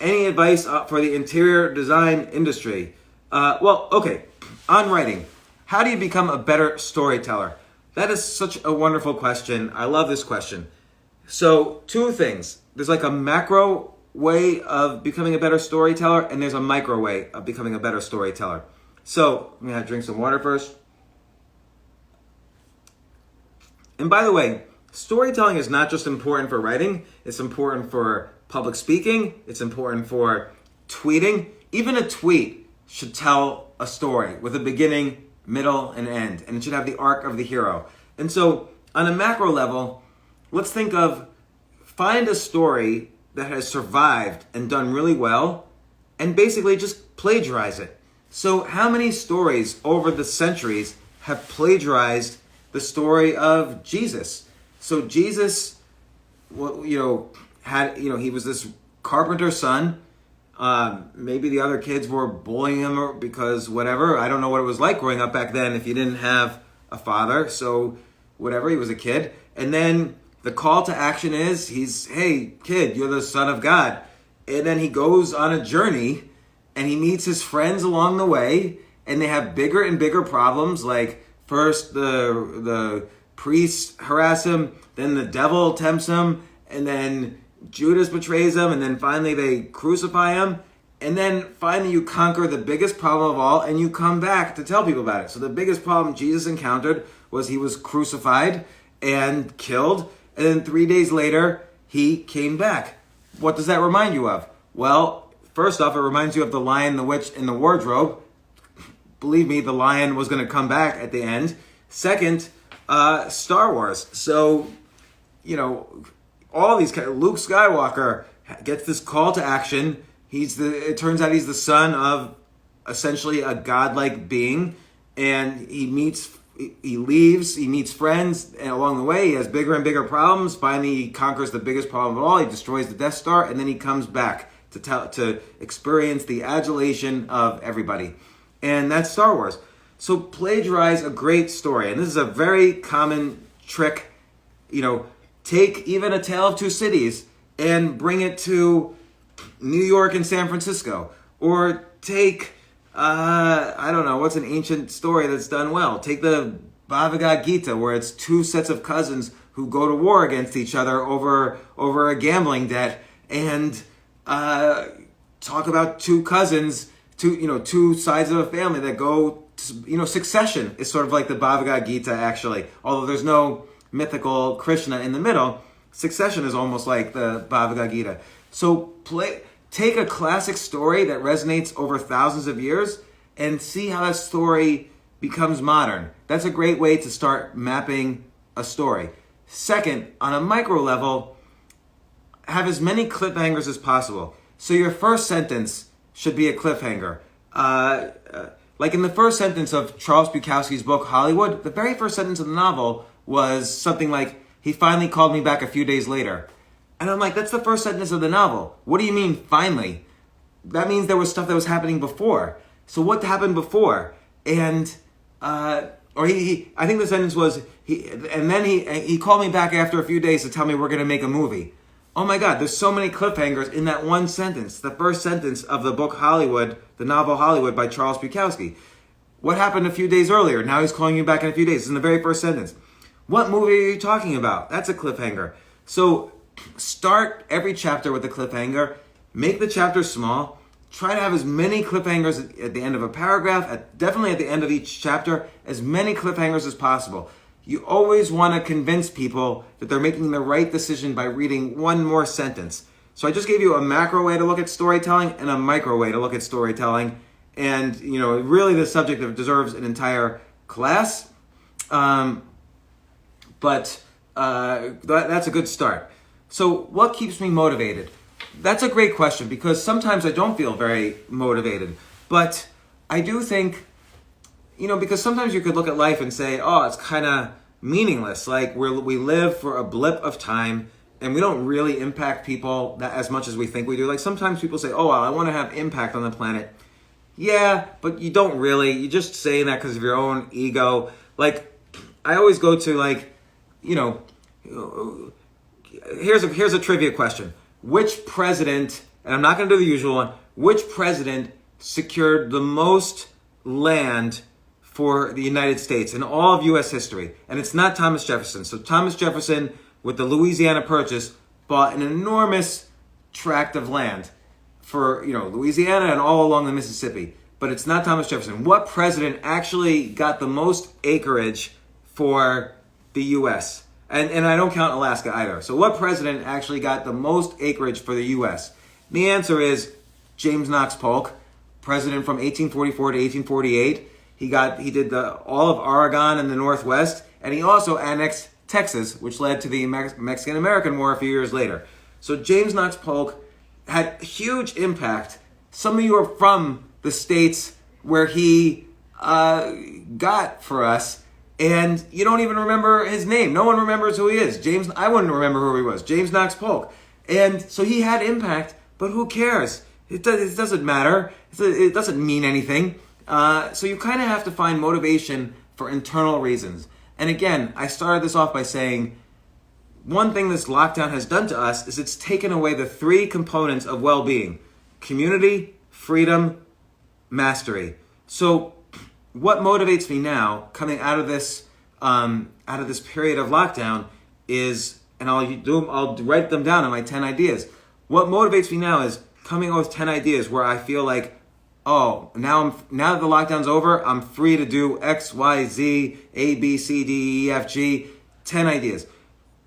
Any advice for the interior design industry? Okay, on writing. How do you become a better storyteller? That is such a wonderful question. I love this question. So 2 things. There's like a macro way of becoming a better storyteller, and there's a micro way of becoming a better storyteller. So I'm going to drink some water first. And by the way, storytelling is not just important for writing. It's important for public speaking. It's important for tweeting. Even a tweet should tell a story with a beginning, middle, and end. And it should have the arc of the hero. And so on a macro level, let's think of, find a story that has survived and done really well, and basically just plagiarize it. So how many stories over the centuries have plagiarized the story of Jesus? So Jesus, he was this carpenter's son. Maybe the other kids were bullying him because whatever. I don't know what it was like growing up back then if you didn't have a father. So whatever, he was a kid. And then the call to action is, hey, kid, you're the son of God. And then he goes on a journey and he meets his friends along the way, and they have bigger and bigger problems. Like first the priests harass him, then the devil tempts him, and then Judas betrays him, and then finally they crucify him. And then finally you conquer the biggest problem of all, and you come back to tell people about it. So the biggest problem Jesus encountered was he was crucified and killed, and then 3 days later he came back. What does that remind you of? Well, first off, it reminds you of the Lion, the Witch, and the Wardrobe. Believe me, the lion was going to come back at the end. Second, Star Wars. So, all these Luke Skywalker gets this call to action. It turns out he's the son of essentially a godlike being, and he meets friends, and along the way he has bigger and bigger problems. Finally, he conquers the biggest problem of all. He destroys the Death Star, and then he comes back to experience the adulation of everybody. and that's Star Wars. So plagiarize a great story, and this is a very common trick. Take even A Tale of Two Cities and bring it to New York and San Francisco, or take I don't know, what's an ancient story that's done well? Take the Bhagavad Gita, where it's two sets of cousins who go to war against each other over a gambling debt, and talk about two cousins, two sides of a family that go. Succession is sort of like the Bhagavad Gita, actually. Although there's no mythical Krishna in the middle, Succession is almost like the Bhagavad Gita. So take a classic story that resonates over thousands of years and see how that story becomes modern. That's a great way to start mapping a story. Second, on a micro level, have as many cliffhangers as possible. So your first sentence should be a cliffhanger. Like in the first sentence of Charles Bukowski's book, Hollywood, the very first sentence of the novel was something like, he finally called me back a few days later. And I'm like, that's the first sentence of the novel. What do you mean, finally? That means there was stuff that was happening before. So what happened before? And, I think the sentence was, he called me back after a few days to tell me we're going to make a movie. Oh my God, there's so many cliffhangers in that one sentence. The first sentence of the book Hollywood, the novel Hollywood by Charles Bukowski. What happened a few days earlier? Now he's calling you back in a few days. It's in the very first sentence. What movie are you talking about? That's a cliffhanger. So start every chapter with a cliffhanger. Make the chapter small. Try to have as many cliffhangers at the end of a paragraph, definitely at the end of each chapter, as many cliffhangers as possible. You always want to convince people that they're making the right decision by reading one more sentence. So I just gave you a macro way to look at storytelling and a micro way to look at storytelling. And, really the subject that deserves an entire class. But that's a good start. So what keeps me motivated? That's a great question, because sometimes I don't feel very motivated. But I do think, because sometimes you could look at life and say, oh, it's kind of meaningless. Like we live for a blip of time and we don't really impact people that as much as we think we do. Like sometimes people say, oh, well, I want to have impact on the planet. Yeah, but you don't really. You're just saying that because of your own ego. Like I always go to here's a trivia question. Which president, and I'm not going to do the usual one, which president secured the most land for the United States in all of U.S. history? And it's not Thomas Jefferson. So Thomas Jefferson, with the Louisiana Purchase, bought an enormous tract of land for, Louisiana and all along the Mississippi. But it's not Thomas Jefferson. What president actually got the most acreage for the U.S.? And I don't count Alaska either. So what president actually got the most acreage for the U.S.? The answer is James Knox Polk, president from 1844 to 1848. He did all of Oregon and the Northwest, and he also annexed Texas, which led to the Mexican-American War a few years later. So James Knox Polk had huge impact. Some of you are from the states where he got for us, and you don't even remember his name. No one remembers who he is. I wouldn't remember who he was. James Knox Polk. And so he had impact, but who cares? It doesn't matter. It doesn't mean anything. So you kind of have to find motivation for internal reasons. And again, I started this off by saying, one thing this lockdown has done to us is it's taken away the three components of well-being: community, freedom, mastery. So what motivates me now, coming out of this period of lockdown, is, and I'll write them down in my 10 ideas. What motivates me now is coming up with 10 ideas where I feel like, oh, now that the lockdown's over, I'm free to do X, Y, Z, A, B, C, D, E, F, G. 10 ideas.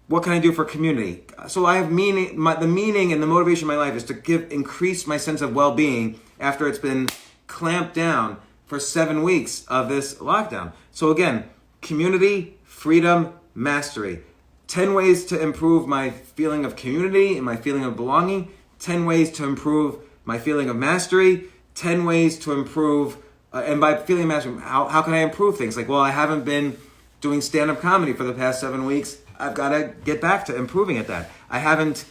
What can I do for community? So I have meaning. The meaning and the motivation of my life is to increase my sense of well-being after it's been clamped down for 7 weeks of this lockdown. So again, community, freedom, mastery. 10 ways to improve my feeling of community and my feeling of belonging. 10 ways to improve my feeling of mastery. 10 ways to improve, and by feeling of mastery, how can I improve things? Like, well, I haven't been doing stand-up comedy for the past 7 weeks. I've got to get back to improving at that. I haven't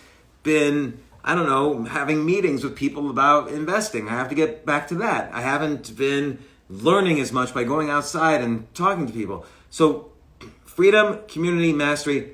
been, having meetings with people about investing. I have to get back to that. I haven't been learning as much by going outside and talking to people. So freedom, community, mastery,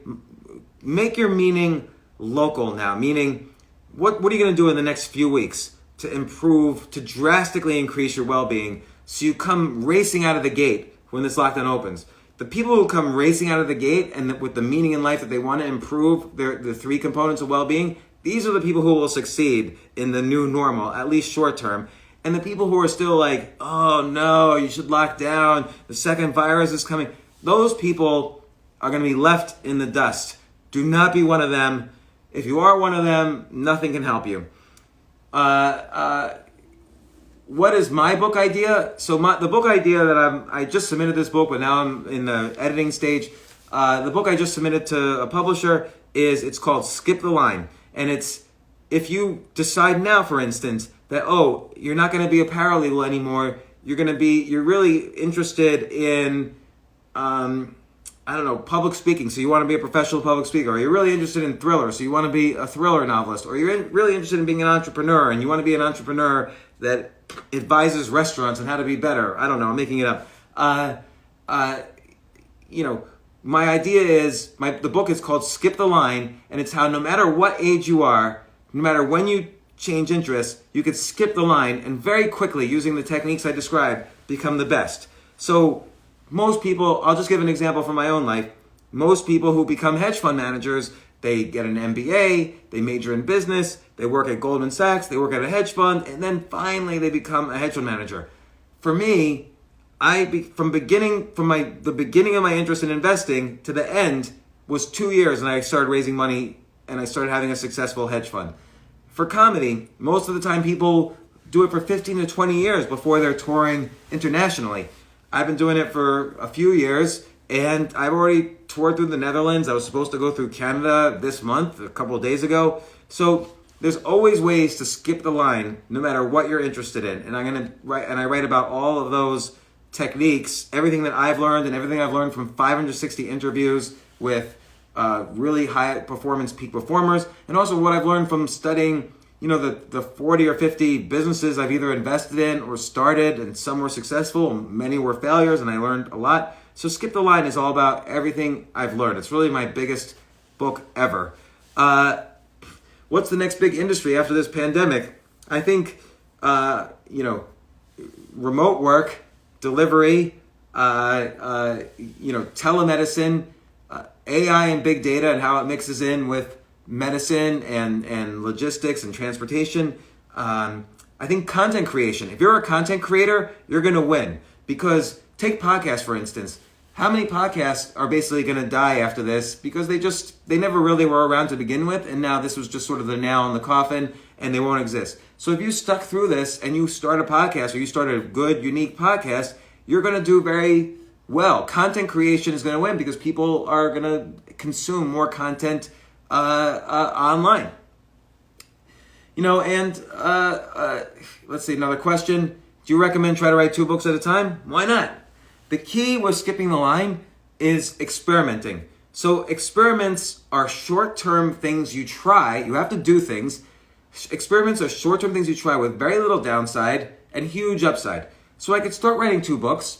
make your meaning local now, meaning what are you going to do in the next few weeks to improve, to drastically increase your well-being so you come racing out of the gate when this lockdown opens. The people who come racing out of the gate and with the meaning in life that they want to improve the three components of well-being, these are the people who will succeed in the new normal, at least short term. And the people who are still like, oh no, you should lock down, the second virus is coming, those people are going to be left in the dust. Do not be one of them. If you are one of them, nothing can help you. What is my book idea? So the book idea that I just submitted this book, but now I'm in the editing stage. The book I just submitted to a publisher it's called Skip the Line. And it's, if you decide now, for instance, that, oh, you're not going to be a paralegal anymore. You're really interested in, public speaking. So you want to be a professional public speaker. Or you're really interested in thriller. So you want to be a thriller novelist. Or you're really interested in being an entrepreneur. And you want to be an entrepreneur that advises restaurants on how to be better. I don't know. I'm making it up. My idea is, the book is called Skip the Line. And it's how no matter what age you are, no matter when you change interests, you could skip the line and very quickly, using the techniques I described, become the best. So most people, I'll just give an example from my own life. Most people who become hedge fund managers, they get an MBA, they major in business, they work at Goldman Sachs, they work at a hedge fund, and then finally they become a hedge fund manager. For me, the beginning of my interest in investing to the end was 2 years, and I started raising money and I started having a successful hedge fund. For comedy, most of the time people do it for 15 to 20 years before they're touring internationally. I've been doing it for a few years, and I've already toured through the Netherlands. I was supposed to go through Canada this month, a couple of days ago. So there's always ways to skip the line, no matter what you're interested in. And I write about all of those techniques, everything that I've learned and everything I've learned from 560 interviews with really high performance peak performers, and also what I've learned from studying, the 40 or 50 businesses I've either invested in or started, and some were successful, many were failures, and I learned a lot. So Skip the Line is all about everything I've learned. It's really my biggest book ever. What's the next big industry after this pandemic? I think, remote work, delivery, telemedicine, AI and big data and how it mixes in with medicine and logistics and transportation. I think content creation. If you're a content creator, you're going to win. Because take podcasts, for instance. How many podcasts are basically going to die after this because they never really were around to begin with, and now this was just sort of the nail in the coffin and they won't exist. So if you stuck through this and you start a podcast, or you start a good, unique podcast, you're going to do very well. Content creation is going to win because people are going to consume more content online. Let's see, another question. Do you recommend try to write 2 books at a time? Why not? The key with skipping the line is experimenting. So experiments are short-term things you try. You have to do things. Experiments are short-term things you try with very little downside and huge upside. So I could start writing 2 books,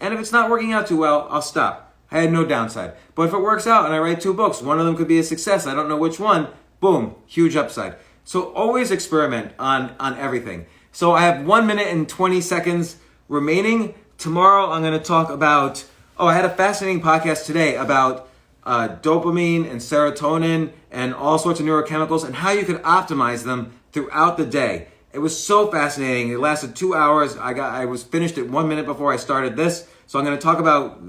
and if it's not working out too well, I'll stop. I had no downside. But if it works out and I write 2 books, one of them could be a success, I don't know which one, boom, huge upside. So always experiment on everything. So I have 1 minute and 20 seconds remaining. Tomorrow I'm going to talk about, I had a fascinating podcast today about dopamine and serotonin and all sorts of neurochemicals and how you can optimize them throughout the day. It was so fascinating. It lasted 2 hours. I was finished at 1 minute before I started this. So I'm going to talk about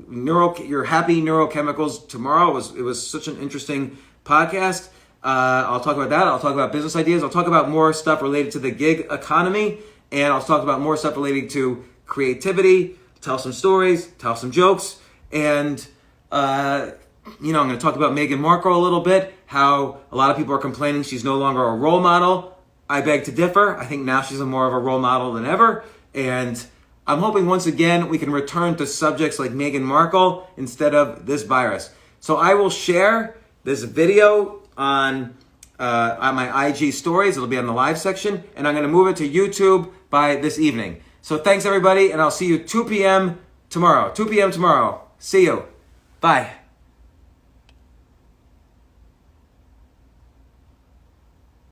your happy neurochemicals tomorrow. It was such an interesting podcast. I'll talk about that. I'll talk about business ideas. I'll talk about more stuff related to the gig economy. And I'll talk about more stuff related to creativity, tell some stories, tell some jokes. And, I'm going to talk about Meghan Markle a little bit, how a lot of people are complaining she's no longer a role model. I beg to differ. I think now she's more of a role model than ever. And I'm hoping once again we can return to subjects like Meghan Markle instead of this virus. So I will share this video on my IG stories. It'll be on the live section. And I'm going to move it to YouTube by this evening. So thanks everybody, and I'll see you 2 p.m. tomorrow. 2 p.m. tomorrow. See you. Bye.